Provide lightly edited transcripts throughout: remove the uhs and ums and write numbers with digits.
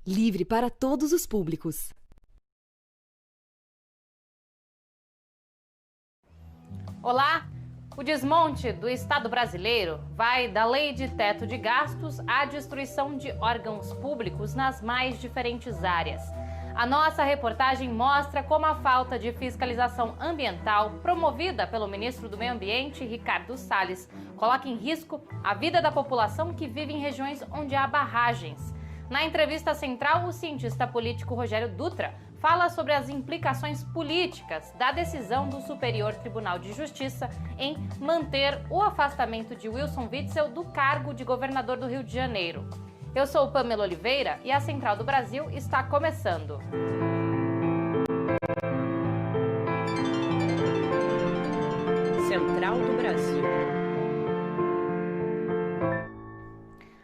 livre para todos os públicos. Olá! O desmonte do Estado brasileiro vai da lei de teto de gastos à destruição de órgãos públicos nas mais diferentes áreas. A nossa reportagem mostra como a falta de fiscalização ambiental promovida pelo ministro do Meio Ambiente, Ricardo Salles, coloca em risco a vida da população que vive em regiões onde há barragens. Na entrevista central, o cientista político Rogério Dutra fala sobre as implicações políticas da decisão do Superior Tribunal de Justiça em manter o afastamento de Wilson Witzel do cargo de governador do Rio de Janeiro. Eu sou Pamela Oliveira e a Central do Brasil está começando. Central do Brasil.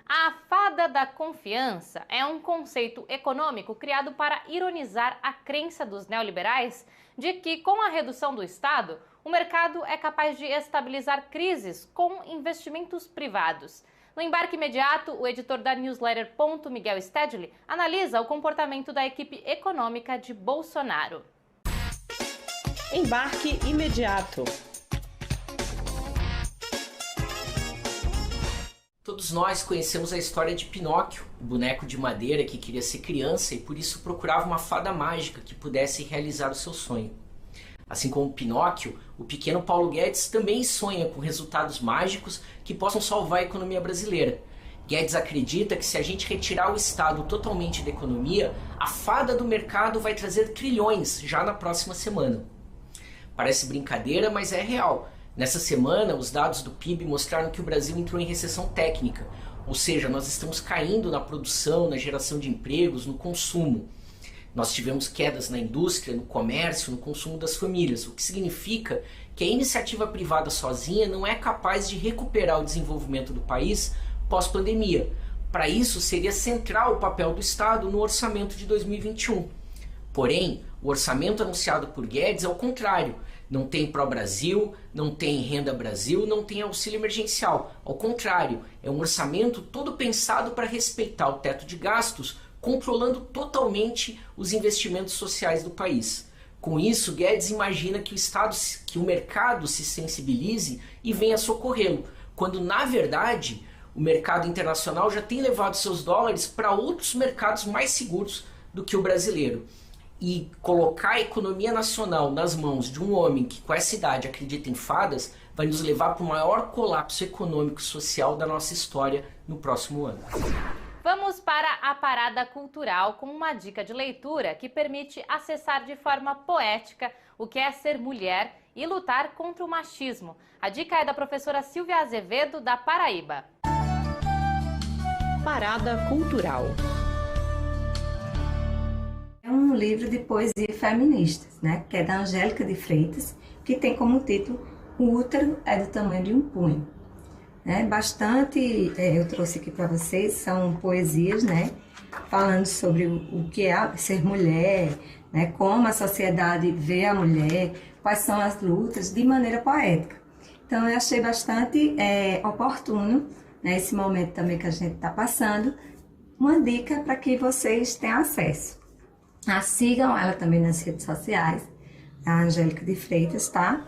A fada da confiança é um conceito econômico criado para ironizar a crença dos neoliberais de que, com a redução do Estado, o mercado é capaz de estabilizar crises com investimentos privados. No embarque imediato, o editor da newsletter Ponto, Miguel Stedley, analisa o comportamento da equipe econômica de Bolsonaro. Embarque imediato. Todos nós conhecemos a história de Pinóquio, o boneco de madeira que queria ser criança e por isso procurava uma fada mágica que pudesse realizar o seu sonho. Assim como Pinóquio, o pequeno Paulo Guedes também sonha com resultados mágicos que possam salvar a economia brasileira. Guedes acredita que se a gente retirar o Estado totalmente da economia, a fada do mercado vai trazer trilhões já na próxima semana. Parece brincadeira, mas é real. Nessa semana, os dados do PIB mostraram que o Brasil entrou em recessão técnica, ou seja, nós estamos caindo na produção, na geração de empregos, no consumo. Nós tivemos quedas na indústria, no comércio, no consumo das famílias, o que significa que a iniciativa privada sozinha não é capaz de recuperar o desenvolvimento do país pós-pandemia. Para isso, seria central o papel do Estado no orçamento de 2021. Porém, o orçamento anunciado por Guedes é o contrário. Não tem Pró-Brasil, não tem Renda Brasil, não tem auxílio emergencial. Ao contrário, é um orçamento todo pensado para respeitar o teto de gastos, controlando totalmente os investimentos sociais do país. Com isso, Guedes imagina que o mercado se sensibilize e venha socorrê-lo, quando na verdade o mercado internacional já tem levado seus dólares para outros mercados mais seguros do que o brasileiro. E colocar a economia nacional nas mãos de um homem que com essa idade acredita em fadas vai nos levar para o maior colapso econômico e social da nossa história no próximo ano. Vamos para a parada cultural com uma dica de leitura que permite acessar de forma poética o que é ser mulher e lutar contra o machismo. A dica é da professora Silvia Azevedo, da Paraíba. Parada cultural. É um livro de poesia feministas, né? Que é da Angélica de Freitas, que tem como título O Útero é do tamanho de um punho. Eu trouxe aqui para vocês, são poesias, né? Falando sobre o que é ser mulher, né? Como a sociedade vê a mulher, quais são as lutas, de maneira poética. Então eu achei bastante oportuno, né? Esse momento também que a gente está passando, uma dica para que vocês tenham acesso. Sigam ela também nas redes sociais, a Angélica de Freitas, tá?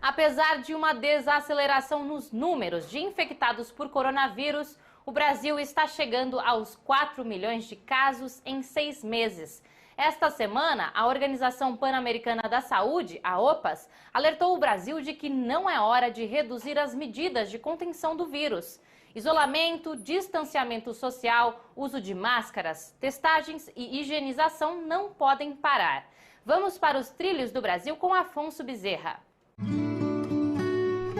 Apesar de uma desaceleração nos números de infectados por coronavírus, o Brasil está chegando aos 4 milhões de casos em 6 meses. Esta semana, a Organização Pan-Americana da Saúde, a OPAS, alertou o Brasil de que não é hora de reduzir as medidas de contenção do vírus. Isolamento, distanciamento social, uso de máscaras, testagens e higienização não podem parar. Vamos para os trilhos do Brasil com Afonso Bezerra.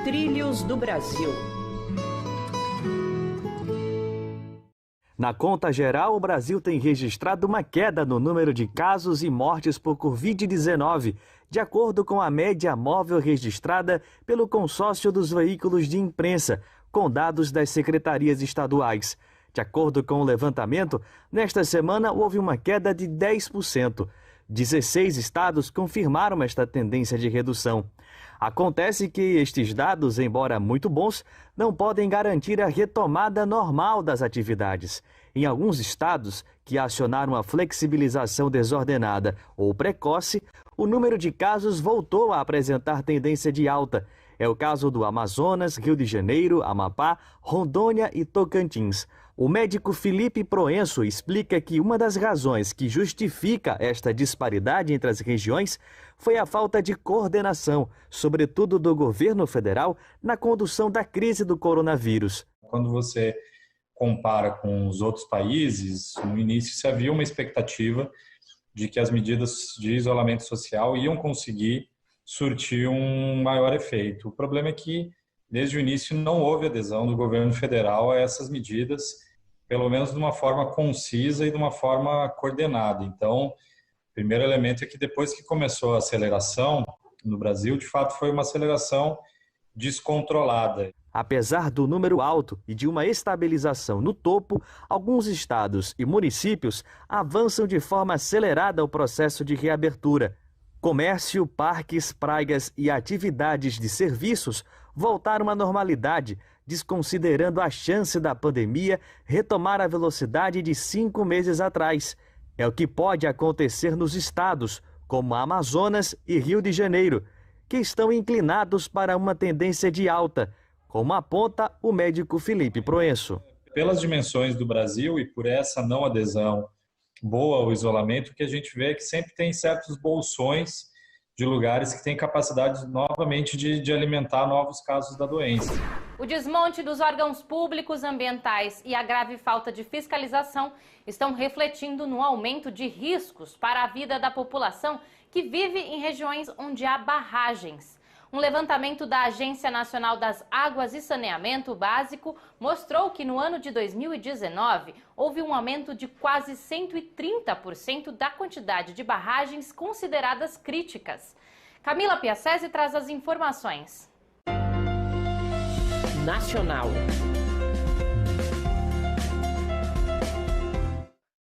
Trilhos do Brasil. Na conta geral, o Brasil tem registrado uma queda no número de casos e mortes por Covid-19, de acordo com a média móvel registrada pelo consórcio dos veículos de imprensa, com dados das secretarias estaduais. De acordo com o levantamento, nesta semana houve uma queda de 10%. 16 estados confirmaram esta tendência de redução. Acontece que estes dados, embora muito bons, não podem garantir a retomada normal das atividades. Em alguns estados que acionaram a flexibilização desordenada ou precoce, o número de casos voltou a apresentar tendência de alta. É o caso do Amazonas, Rio de Janeiro, Amapá, Rondônia e Tocantins. O médico Felipe Proenço explica que uma das razões que justifica esta disparidade entre as regiões foi a falta de coordenação, sobretudo do governo federal, na condução da crise do coronavírus. Quando você compara com os outros países, no início se havia uma expectativa de que as medidas de isolamento social iam conseguir surtir um maior efeito. O problema é que, desde o início, não houve adesão do governo federal a essas medidas, pelo menos de uma forma concisa e de uma forma coordenada. Então, o primeiro elemento é que depois que começou a aceleração no Brasil, de fato foi uma aceleração descontrolada. Apesar do número alto e de uma estabilização no topo, alguns estados e municípios avançam de forma acelerada o processo de reabertura. Comércio, parques, praias e atividades de serviços voltaram à normalidade, desconsiderando a chance da pandemia retomar a velocidade de 5 meses atrás. É o que pode acontecer nos estados, como Amazonas e Rio de Janeiro, que estão inclinados para uma tendência de alta, como aponta o médico Felipe Proenço. Pelas dimensões do Brasil e por essa não adesão boa ao isolamento, que a gente vê é que sempre tem certos bolsões de lugares que têm capacidade novamente de alimentar novos casos da doença. O desmonte dos órgãos públicos ambientais e a grave falta de fiscalização estão refletindo no aumento de riscos para a vida da população que vive em regiões onde há barragens. Um levantamento da Agência Nacional das Águas e Saneamento Básico mostrou que no ano de 2019 houve um aumento de quase 130% da quantidade de barragens consideradas críticas. Camila Piacese traz as informações. Nacional.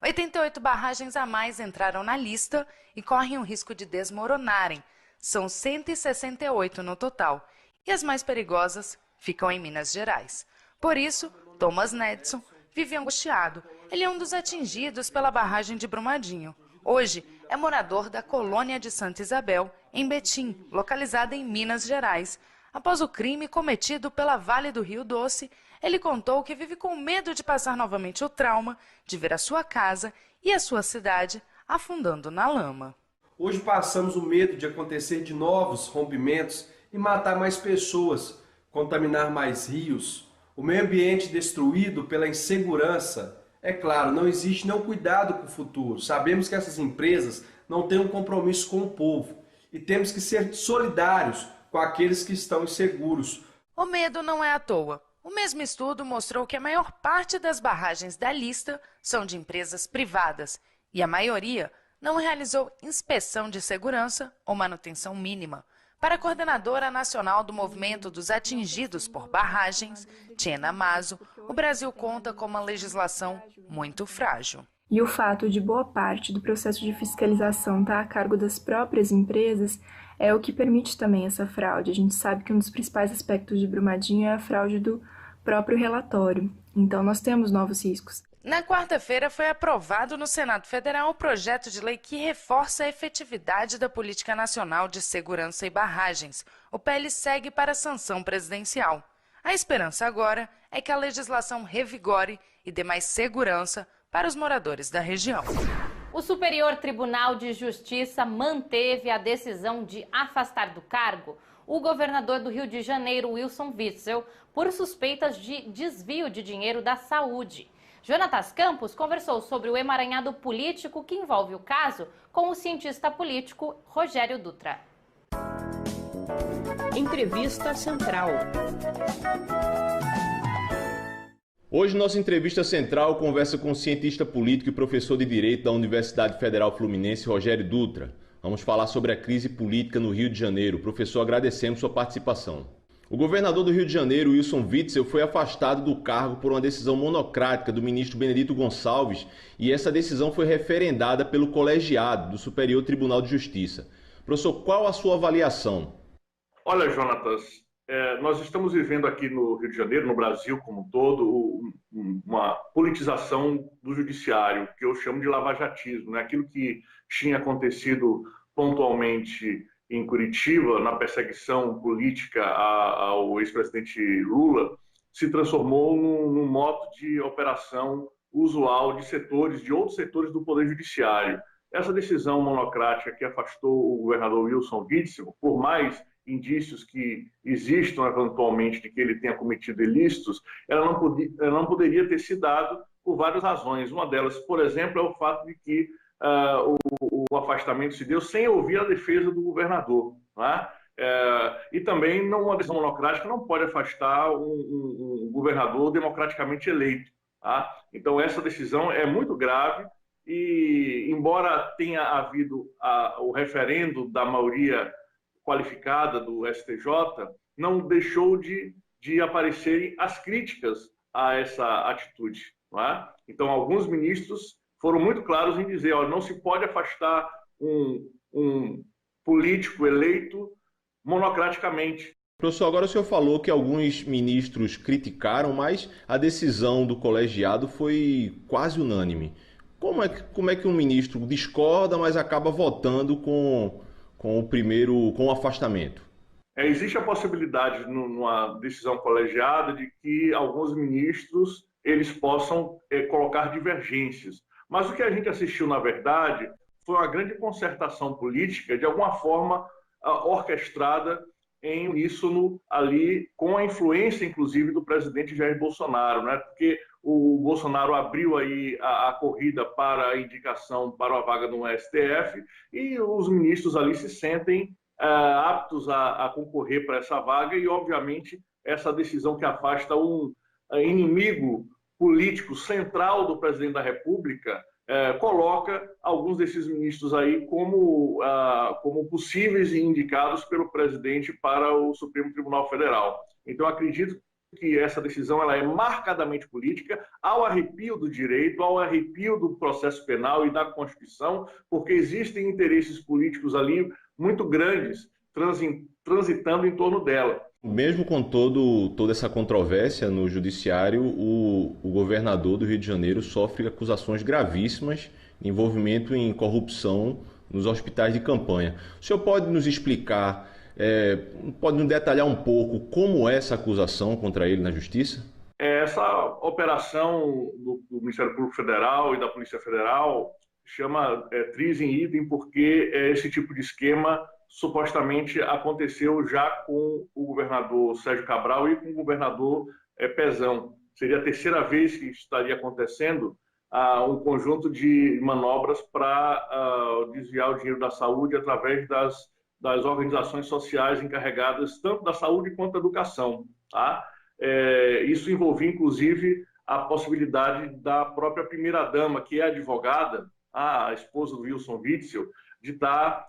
88 barragens a mais entraram na lista e correm o risco de desmoronarem. São 168 no total, e as mais perigosas ficam em Minas Gerais. Por isso, Thomas Nedson vive angustiado. Ele é um dos atingidos pela barragem de Brumadinho. Hoje, é morador da colônia de Santa Isabel, em Betim, localizada em Minas Gerais. Após o crime cometido pela Vale do Rio Doce, ele contou que vive com medo de passar novamente o trauma de ver a sua casa e a sua cidade afundando na lama. Hoje passamos o medo de acontecer de novos rompimentos e matar mais pessoas, contaminar mais rios, o meio ambiente destruído pela insegurança. É claro, não existe nenhum cuidado com o futuro. Sabemos que essas empresas não têm um compromisso com o povo e temos que ser solidários com aqueles que estão inseguros. O medo não é à toa. O mesmo estudo mostrou que a maior parte das barragens da lista são de empresas privadas e a maioria não realizou inspeção de segurança ou manutenção mínima. Para a coordenadora nacional do Movimento dos Atingidos por Barragens, Tiena Mazo, o Brasil conta com uma legislação muito frágil. E o fato de boa parte do processo de fiscalização estar a cargo das próprias empresas é o que permite também essa fraude. A gente sabe que um dos principais aspectos de Brumadinho é a fraude do próprio relatório. Então nós temos novos riscos. Na quarta-feira foi aprovado no Senado Federal o projeto de lei que reforça a efetividade da Política Nacional de Segurança e Barragens. O PL segue para a sanção presidencial. A esperança agora é que a legislação revigore e dê mais segurança para os moradores da região. O Superior Tribunal de Justiça manteve a decisão de afastar do cargo o governador do Rio de Janeiro, Wilson Witzel, por suspeitas de desvio de dinheiro da saúde. Jonatas Campos conversou sobre o emaranhado político que envolve o caso com o cientista político Rogério Dutra. Entrevista Central. Hoje, nossa entrevista central conversa com o cientista político e professor de Direito da Universidade Federal Fluminense, Rogério Dutra. Vamos falar sobre a crise política no Rio de Janeiro. Professor, agradecemos sua participação. O governador do Rio de Janeiro, Wilson Witzel, foi afastado do cargo por uma decisão monocrática do ministro Benedito Gonçalves e essa decisão foi referendada pelo colegiado do Superior Tribunal de Justiça. Professor, qual a sua avaliação? Olha, Jonatas, nós estamos vivendo aqui no Rio de Janeiro, no Brasil como um todo, uma politização do judiciário, que eu chamo de lavajatismo, né? Aquilo que tinha acontecido pontualmente em Curitiba, na perseguição política ao ex-presidente Lula, se transformou num modo de operação usual de outros setores do Poder Judiciário. Essa decisão monocrática que afastou o governador Wilson Witzel, por mais indícios que existam eventualmente de que ele tenha cometido ilícitos, ela não poderia ter se dado por várias razões. Uma delas, por exemplo, é o fato de que o afastamento se deu sem ouvir a defesa do governador, né? E também uma decisão monocrática não pode afastar um governador democraticamente eleito, tá? Então essa decisão é muito grave e, embora tenha havido o referendo da maioria qualificada do STJ, não deixou de aparecerem as críticas a essa atitude, não é? Então alguns ministros foram muito claros em dizer, não se pode afastar um político eleito monocraticamente. Professor, agora o senhor falou que alguns ministros criticaram, mas a decisão do colegiado foi quase unânime. Como é que um ministro discorda, mas acaba votando com o afastamento? Existe a possibilidade, numa decisão colegiada, de que alguns ministros eles possam colocar divergências. Mas o que a gente assistiu, na verdade, foi uma grande concertação política, de alguma forma orquestrada em uníssono ali, com a influência, inclusive, do presidente Jair Bolsonaro, né? Porque o Bolsonaro abriu aí a corrida para a indicação para a vaga no STF e os ministros ali se sentem aptos a concorrer para essa vaga e, obviamente, essa decisão que afasta um inimigo político central do presidente da República coloca alguns desses ministros aí como possíveis e indicados pelo presidente para o Supremo Tribunal Federal. Então, acredito que essa decisão ela é marcadamente política, ao arrepio do direito, ao arrepio do processo penal e da Constituição, porque existem interesses políticos ali muito grandes transitando em torno dela. Mesmo com toda essa controvérsia no judiciário, o governador do Rio de Janeiro sofre acusações gravíssimas de envolvimento em corrupção nos hospitais de campanha. O senhor pode nos explicar, pode nos detalhar um pouco como é essa acusação contra ele na Justiça? Essa operação do Ministério Público Federal e da Polícia Federal chama tris in idem, porque esse tipo de esquema supostamente aconteceu já com o governador Sérgio Cabral e com o governador Pezão. Seria a terceira vez que estaria acontecendo um conjunto de manobras para desviar o dinheiro da saúde através das organizações sociais encarregadas tanto da saúde quanto da educação, tá? Isso envolvia, inclusive, a possibilidade da própria primeira-dama, que é advogada, a esposa do Wilson Witzel, de estar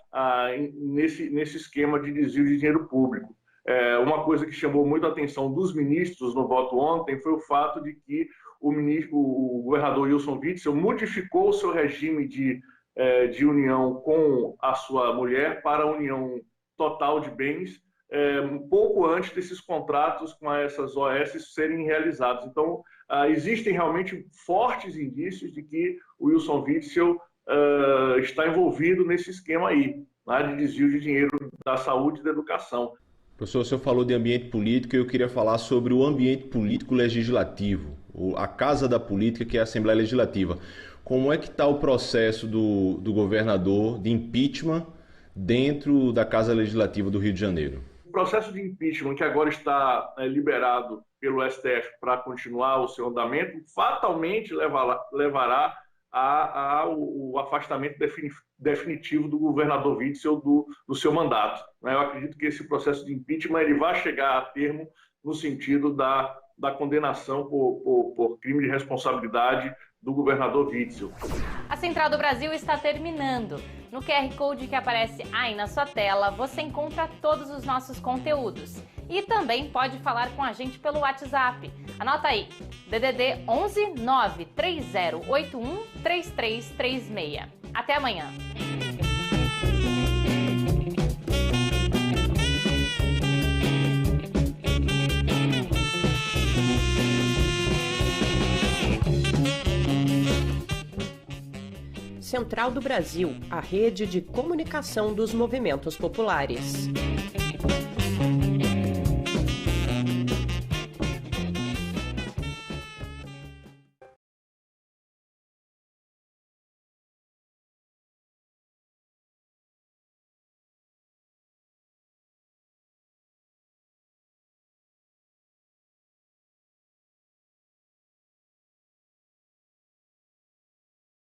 nesse esquema de desvio de dinheiro público. Uma coisa que chamou muito a atenção dos ministros no voto ontem foi o fato de que o governador Wilson Witzel modificou o seu regime de união com a sua mulher para a união total de bens, um pouco antes desses contratos com essas OS serem realizados. Então, existem realmente fortes indícios de que o Wilson Witzel está envolvido nesse esquema aí, né, de desvio de dinheiro da saúde e da educação. Professor, o senhor falou de ambiente político e eu queria falar sobre o ambiente político legislativo, a Casa da Política, que é a Assembleia Legislativa. Como é que está o processo do governador de impeachment dentro da Casa Legislativa do Rio de Janeiro? O processo de impeachment, que agora está liberado pelo STF para continuar o seu andamento, fatalmente levará ao afastamento definitivo do governador Witzel do seu mandato. Eu acredito que esse processo de impeachment ele vai chegar a termo no sentido da condenação por crime de responsabilidade do governador Witzel. A Central do Brasil está terminando. No QR Code que aparece aí na sua tela, você encontra todos os nossos conteúdos. E também pode falar com a gente pelo WhatsApp. Anota aí, DDD 11 93081 3336. Até amanhã. Central do Brasil, a rede de comunicação dos movimentos populares.